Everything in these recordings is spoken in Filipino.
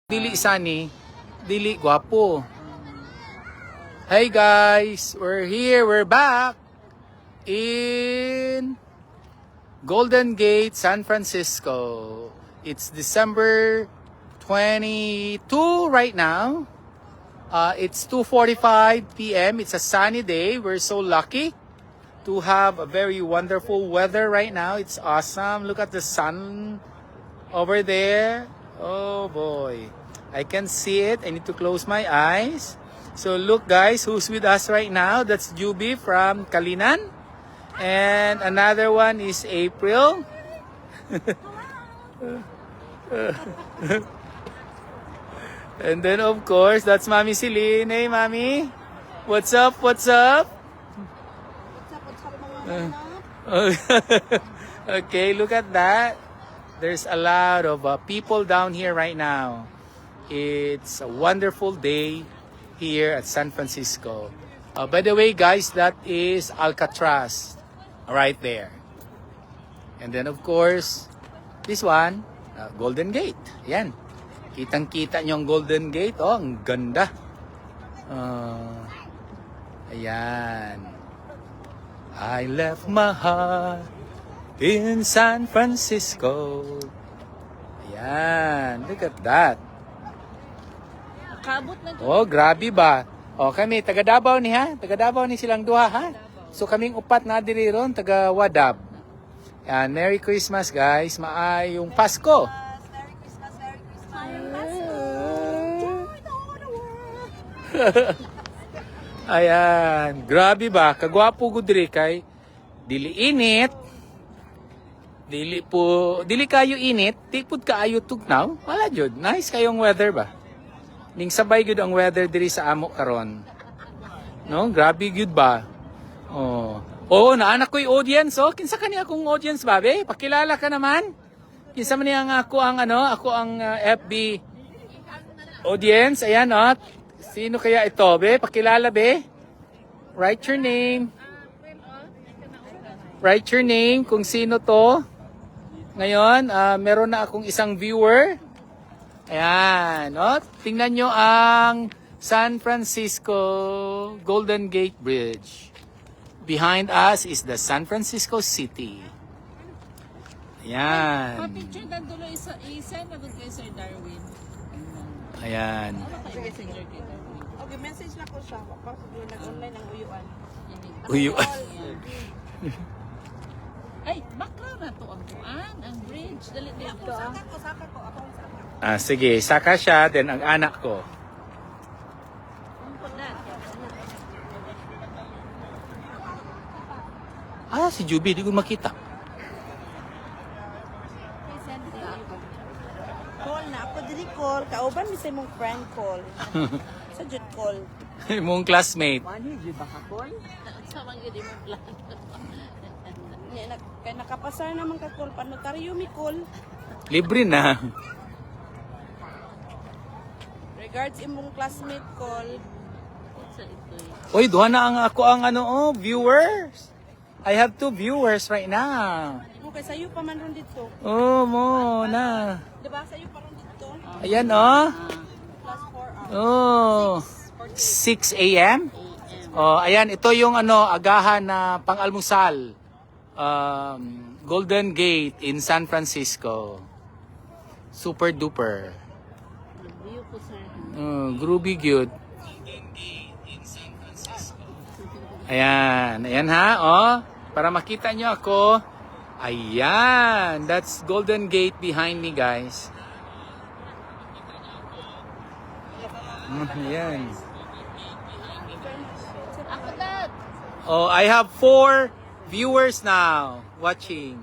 Dili sani, dili gwapo. Hey guys, we're back in Golden Gate, San Francisco. It's December 22 right now. It's 2:45 p.m. It's a sunny day. We're so lucky to have a very wonderful weather right now. It's awesome. Look at the sun over there. Oh boy, I can see it. I need to close my eyes. So look guys, who's with us right now? That's Juby from Kalinan. And another one is April. And then of course, that's Mami Celine. Hey Mami, what's up? What's up? Okay, look at that. There's a lot of people down here right now. It's a wonderful day here at San Francisco. By the way, guys, that is Alcatraz right there. And then, of course, this one, Golden Gate. Yan. Kitang-kita nyo ang Golden Gate. Oh, ang ganda. Ayan. I left my heart in San Francisco. Ayan. Look at that. Kabot na Oh, grabe ba? Oh, kami, taga Davao ni ha? Taga Davao ni silang duha ha? So kaming upat na diri ron, taga Wadab. Ayan, Merry Christmas guys. Maayong Pasko. Merry Christmas, Merry Christmas. Joy the whole world. Ayan, grabe ba? Kagwapo gud diri kay dili init. Dili kayo init, tipod kaayo tugnaw. Wala jud. Nice kayong weather ba? Ning sabay gud ang weather diri sa amo karon. No, grabe gud ba? Oh. Oh, naanak ko'y audience, oh. Kinsa kani akong audience, babe? Pakilala ka naman. Kinsa man ang ako ang FB audience. Ayan, oh. Sino kaya ito, be? Pakilala, be? Write your name. Write your name kung sino to. Ngayon, meron na akong isang viewer. Ayan, no? Tingnan nyo ang San Francisco Golden Gate Bridge. Behind us is the San Francisco City. Ayan. Pa-picture na dulo isa-isa na kay Sir Darwin. Ayan. Sige, Sir Darwin. Okay, message na ko siya. Kapag nag-online ng uyuan. Uyuan. Ay, baka na to ang kuan, ang bridge. Dali dito. Saka ko. Akong saka. Sige, saka siya, then ang anak ko. Si Juby, di ko makita. Call na. Ako dili call. Kauban mi sa imong friend call. Sa jud call. Mong classmate. Mani, di ba ka call? Sa mga di mo plan. Kaya nakapasar naman ka call. Panotaryo mi call. Libre na. Regards imong classmate call. Sa ito eh. Uy, duha na ako ang viewers. I have 2 viewers right now. Okay, sa'yo pa man ron dito. Oh, mo na. Di ba? Sa'yo pa ron dito. Ayan, oh. Plus 4 hours. Oh. 6 a.m. Oh, ayan, ito yung agahan na pang-almusal. Golden Gate in San Francisco. Super duper. View ko, sir. Groovy good. Ayan, ayan ha, oh. Para makita nyo ako. Ayan, that's Golden Gate behind me, guys. Ayan. Ako na. Oh, I have 4 viewers now watching.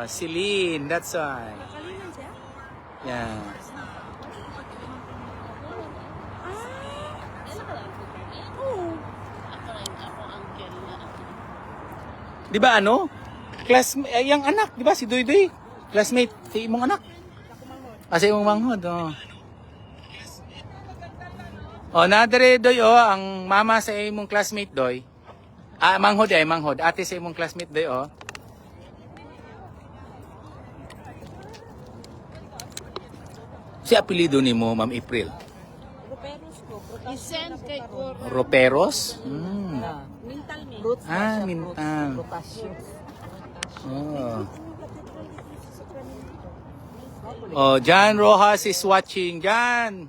Celine, that's why. Kalinan siya? Yeah. Oo. Ako ang uncle na. Di ba yung anak, di ba si Doy? Classmate, si imong anak. Sa imong manghod, oh. Oh, nadere Doy, oh, ang mama sa imong classmate, Doy. Manghod. Ate sa imong classmate, Doy, oh. Si apelido ni mo, Ma'am April? Ruperos ko. I-send kay Cor. Roperos? Mental me. Fruits na siya, Mintang. fruits, potassium. Oh, Jan Rojas is watching. Jan!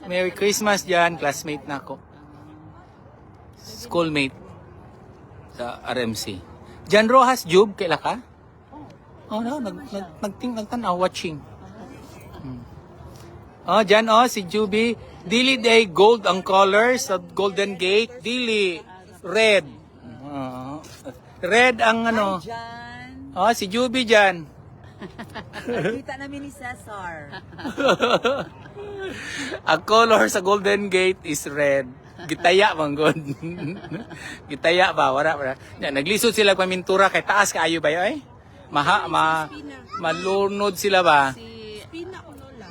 Merry Christmas, Jan. Classmate na ako. Schoolmate sa RMC. Jan Rojas, Jub, kaila ka? Oh, no, nagtanaw, watching. Oh, Jan, oh, si Juby. Dili day gold ang color sa Golden Gate. Dili. Red. Red ang ano. Jan, Oh, si Juby dyan. nakita namin ni Cesar. Ang color sa Golden Gate is red. Gitaya man god. Gitaya ba wala. Naglisod sila pamintura kay taas kaayo ba yoy? Malunod sila ba? Si... Pina ko lola.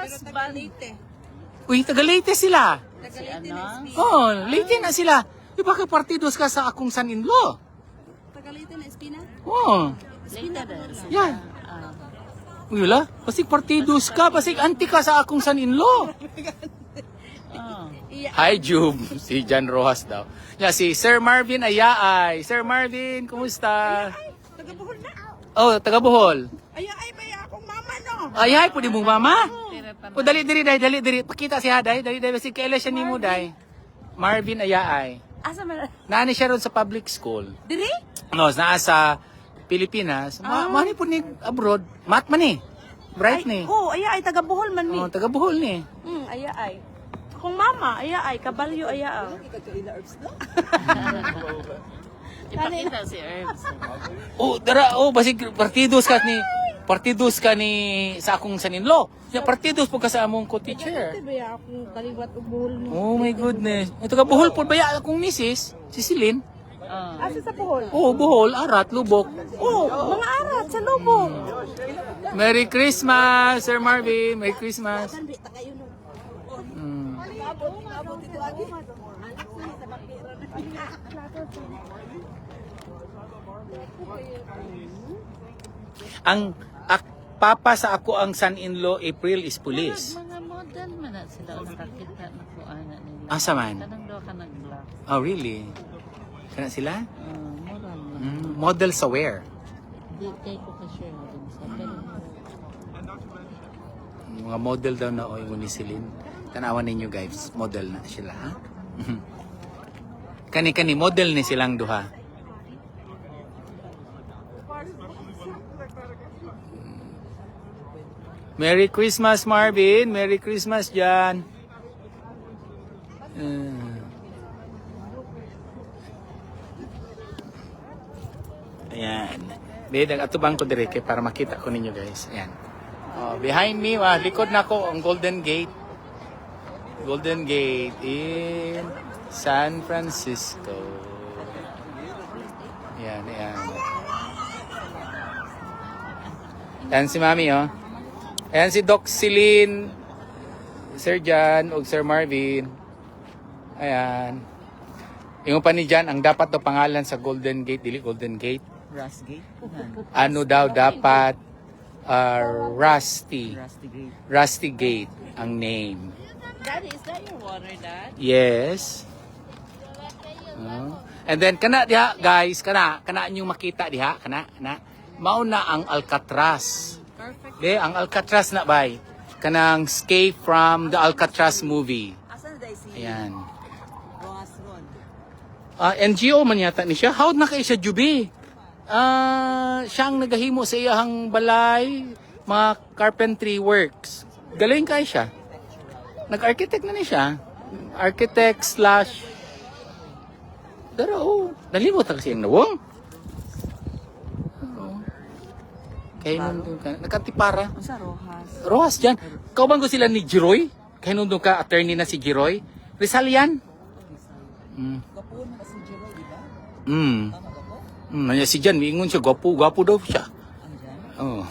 husband. Uy, taga Leyte sila. Si ano? Oh, Leyte na sila. Di ba kay partidos ka sa akong son-in-law? Tagalite na Espina? Oh, Later din. yan. Uy, wala. Pasig partidos ka, pasig anti ka sa akong son-in-law. Hi, Jube. Si Jan Rojas daw. Yeah, si Sir Marvin Ayaay. Sir Marvin, kumusta? Taga-Bohol na. Oh, taga Bohol. Ay, baya akong mama, no? Ayaay, pwede mong mama? O, dali diri. Pakita si Haday. Dali. Basig kailan siya ni mo, day. Marvin Ayaay. Asa man? Naani siya ron sa public school. Diri? No, naa sa Pilipinas. Mani po ni abroad. Mat man ni. Bright ni. Oh, ay, taga-Bohol man mi. Oh, taga Bohol ni. Ay. Akong mama, ay, kabalyo, ay. Ipakita si Herbs. Oh, dara, basig partidos ka ni sa akong son-in-law. Ya partidos po ka sa among co-teacher. Baya akong kaliwat o Bohol mo. Oh my goodness. Ito ka Bohol po baya akong misis, si Celine. Asa sa Bohol? Oh, Bohol, Arat, Lubok. Oh, mga arat sa lubong. Merry Christmas, Sir Marvin. Merry Christmas. Mm. Ang papa sa ako ang son-in-law April is police. Mga model man na sila o nakakita na po ana nila. Asa man? Tanang daw ka nag-black. Oh, really? Kana sila? Moral. Model sa where? Di kay ko ka-share din sa pero Mga model daw na o yung ni Celine. Tanawan ninyo guys, model na sila, ha? Kani-kani, model ni silang duha. Merry Christmas, Marvin. Merry Christmas, Jan. Ayan. Bedag atubang ko dire kay para makita ko ninyo guys. Ayan. Oh, behind me, likod na ko ang Golden Gate. Golden Gate in San Francisco. Ayan. Ayan si Mami, oh. Ayan si Doc Celine, Sir Jan, o Sir Marvin. Ayan. Yung pa ni Jan, ang dapat daw pangalan sa Golden Gate, dili Golden Gate. Rustgate. Ano daw dapat Rusty. Rusty Gate. Rusty Gate ang name. Daddy, is that your water, Dad? Yes. And then kana diha guys, kana niyo makita diha, kana mauna ang Alcatraz. Perfect. Ang Alcatraz na bay. Kanang Escape from the Alcatraz movie. Asan na si Ayan. Rojas Ron? NGO man yata ni siya. How na kay siya Jubi? Siya ang nagahimo sa iyahang balay, mga carpentry works. Galing kay siya. Nag-architect na ni siya. Architect slash Daro, nalimot kasi yung nawong. Kaya nung ka, nakatipara. Sa Rojas. Rojas dyan. Kauban ko sila ni Giroy. Kaya nung ka, attorney na si Giroy. Rizal yan. Gwapo na kasi Jero, di ba? Nanya si Jan, miingon siya, gwapo daw siya. Ang dyan. Oh.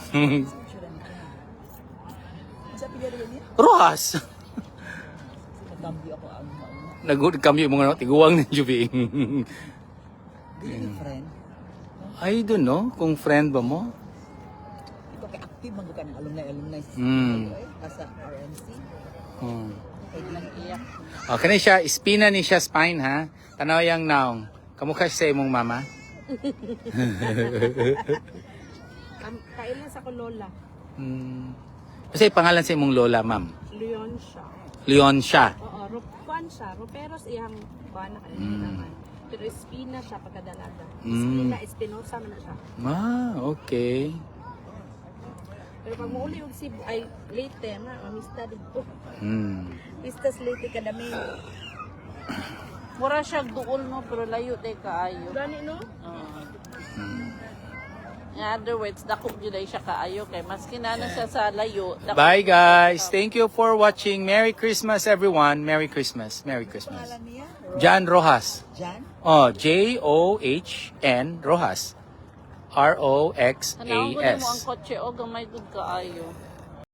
Sa pila rin niya? Rojas. Nagkambyo ako ang mauna. Nagod kami yung mga tiguang ng Jubi. Di yung friend. I don't know kung friend ba mo. Ito kay actor active man ka ng alumni sa RMC. Ay, nag-iyak. Oh, kani siya, spina ni siya spine ha. Tanaw yang naong. Kamukha siya sa imong mama. Kailan sa ko lola. Kasi pangalan sa imong lola, ma'am. Leon siya. Leon siya. Oo, Rupan siya. Ruperos iyang bana kayo naman. Pero Espina siya pagkadalaga. Espina, Espinosa man na siya. Ah, okay. Pero pag mauli yung Cebu, ay late na, mamista dito. Mistas late ka dami. Mura siya duol no, pero layo tayo kaayo. Gani no? In other words, dakog yun ay siya kaayo. Kay mas kinana siya sa layo. dakog- Bye guys. Thank you for watching. Merry Christmas everyone. Merry Christmas. Merry Christmas. Pangalan niya? Jan Rojas. Jan? Oh, John Rojas. Tanawag ko mo ang ROXAS. kotse o gamay dud kaayo.